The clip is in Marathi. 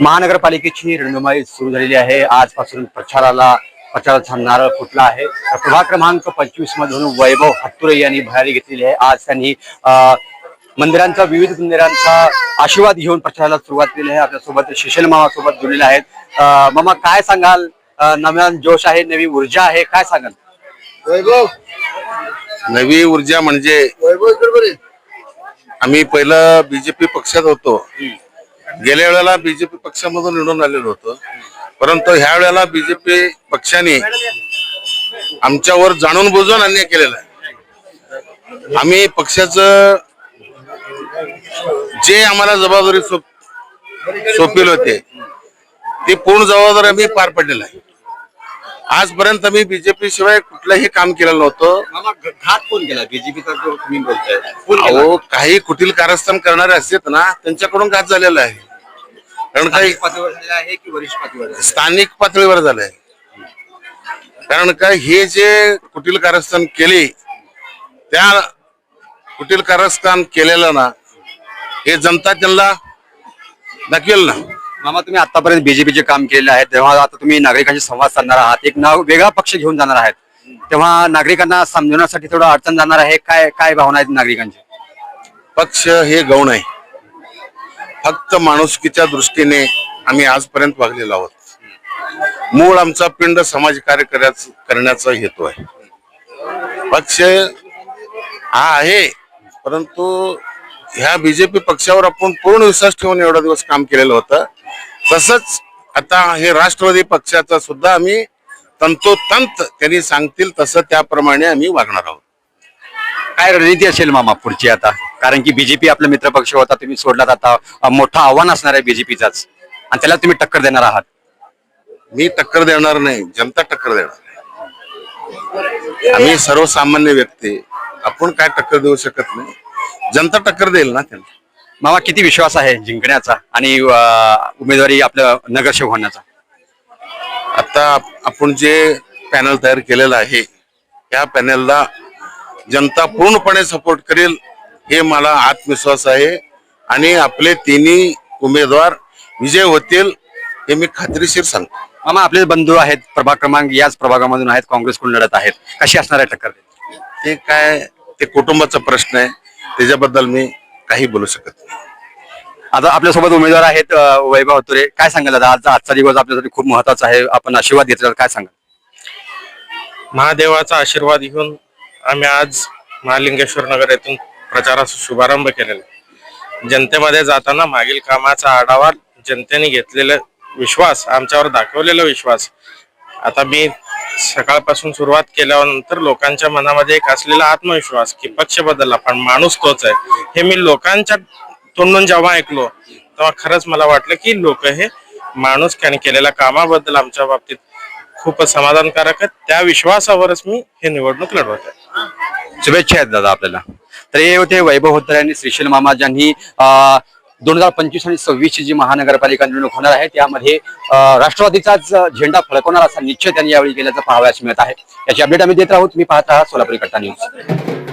महानगरपालिकेची रणधुमाळी सुरू झालेली आहे. आजपासून प्रचाराचा नारळ फुटला आहे. प्रभाग क्रमांक 25 मधून वैभव हत्तुरे यांनी भरारी घेतलेली आहे. आज त्यांनी विविध मंदिरांचा आशीर्वाद घेऊन प्रचाराला सुरुवात केली आहे. आपल्यासोबत शिशेल मामा सोबत जोडलेले आहेत. मामा, काय सांगाल? नवीन जोश आहे, नवी ऊर्जा आहे, काय सांगाल? वैभव, नवी ऊर्जा म्हणजे आम्ही पहिलं बीजेपी पक्षात होतो. गेल्या वेळेला बीजेपी पक्षामधून निवडून आलेलो होतो, परंतु ह्या वेळेला बीजेपी पक्षाने आमच्यावर जाणून बुजून अन्याय केलेला आहे. आम्ही पक्षाचं जे आम्हाला जबाबदारी सोपवली होते ती पूर्ण जबाबदारी आम्ही पार पडलेला आहे. आजपर्यंत आम्ही बीजेपी शिवाय कुठलंही काम केलेलं नव्हतं. घात कोण केला बीजेपीचा? तुम्ही बोलताय अहो, काही कुटील कारस्थान करणारे असतात ना, त्यांच्याकडून घात झालेला आहे. कारण काही पातळीवर झालेला आहे की वरिष्ठ पातळीवर? स्थानिक पातळीवर झालंय. कारण काय, हे जे कुटील कारस्थान केले, त्या कुटील कारस्थान केलेलं ना, हे जनता त्यांना दाखवेल ना. मामा, तुम्ही आतापर्यंत बीजेपीचे काम केलेले आहे, तेव्हा आता तुम्ही नागरिकांशी संवाद साधणार आहात, एक वेगळा पक्ष घेऊन जाणार आहेत, तेव्हा नागरिकांना समजवण्यासाठी थोडं अडचण जाणार आहे. काय काय भावना आहेत नागरिकांची? पक्ष हे गौण आहे. फक्त माणुसकीच्या दृष्टीने आम्ही आजपर्यंत वागलेलो आहोत. मूळ आमचा पिंड समाज कार्य करण्याचा हेतू आहे. पक्ष हा आहे, परंतु ह्या बीजेपी पक्षावर आपण पूर्ण विश्वास ठेवून एवढा दिवस काम केलेलं होतं. तसंच आता हे राष्ट्रवादी पक्षाचा सुद्धा आम्ही तंतोतंत त्यांनी सांगतील तसं त्याप्रमाणे आम्ही वागणार आहोत. काय रणनीती असेल मामा पुढची आता? कारण की बीजेपी आपला मित्रपक्ष होता, तुम्ही सोडलात, आता मोठं आव्हान असणार आहे बीजेपीचाच, आणि त्याला तुम्ही टक्कर देणार आहात. मी टक्कर देणार नाही, जनता टक्कर देणार. आम्ही सर्वसामान्य व्यक्ती, आपण काय टक्कर देऊ शकत नाही, जनता टक्कर देईल ना त्यांना. मामा, किती विश्वास आहे जिंकण्याचा आणि उमेदवारी आपलं नगरसेवक होण्याचा? आता आपण जे पॅनल तयार केलेलं आहे, त्या पॅनलला जनता पूर्णपणे सपोर्ट करेल हे मला आत्मविश्वास आहे. आणि आपले तिन्ही उमेदवार विजय होतील हे मी खात्रीशीर सांगतो. मामा, आपले बंधू आहेत, प्रभाग क्रमांक याच प्रभागामधून आहेत, काँग्रेसकडून लढत आहेत, कशी असणार आहे टक्कर? ते काय, ते कुटुंबाचा प्रश्न आहे, त्याच्याबद्दल मी काही बोलू शकत नाही. आता आपल्यासोबत उमेदवार आहेत वैभव हत्तुरे, काय सांगाल दादा? आजचा दिवस आपल्यासाठी खूप महत्वाचा आहे, आपण आशीर्वाद घेतला, काय सांगाल? महादेवाचा आशीर्वाद घेऊन आम्ही आज महालिंगेश्वर नगर येथून प्रचाराचा शुभारंभ केलेला. जनतेमध्ये जाताना मागील कामाचा आढावा, जनतेने घेतलेला विश्वास, आमच्यावर दाखवलेला विश्वास, आता मी सकाळपासून सुरुवात केल्यानंतर लोकांच्या मनामध्ये एक असलेला आत्मविश्वास की पक्ष बदलला पण माणूस तोच आहे, हे मी लोकांच्या तोंडून जेव्हा ऐकलो तेव्हा खरंच मला वाटलं की लोक हे माणूस केलेल्या कामाबद्दल आमच्या बाबतीत खूप समाधानकारक आहे. त्या विश्वासावरच मी हे निवडणूक लढवत आहे. शुभेच्छा आहेत दादा आपल्याला. तर हे होते वैभव हत्तुरे आणि श्रीशैल मामा, ज्यांनी 2025 आणि 26 ची जी महानगरपालिका निवडणूक होणार आहे त्यामध्ये राष्ट्रवादीचाच झेंडा फडकवणार असा निश्चय त्यांनी यावेळी केल्याचं पाहावयास मिळत आहे. याची अपडेट आम्ही देत राहू. तुम्ही पाहत आहात सोलापुरी कट्टा न्यूज.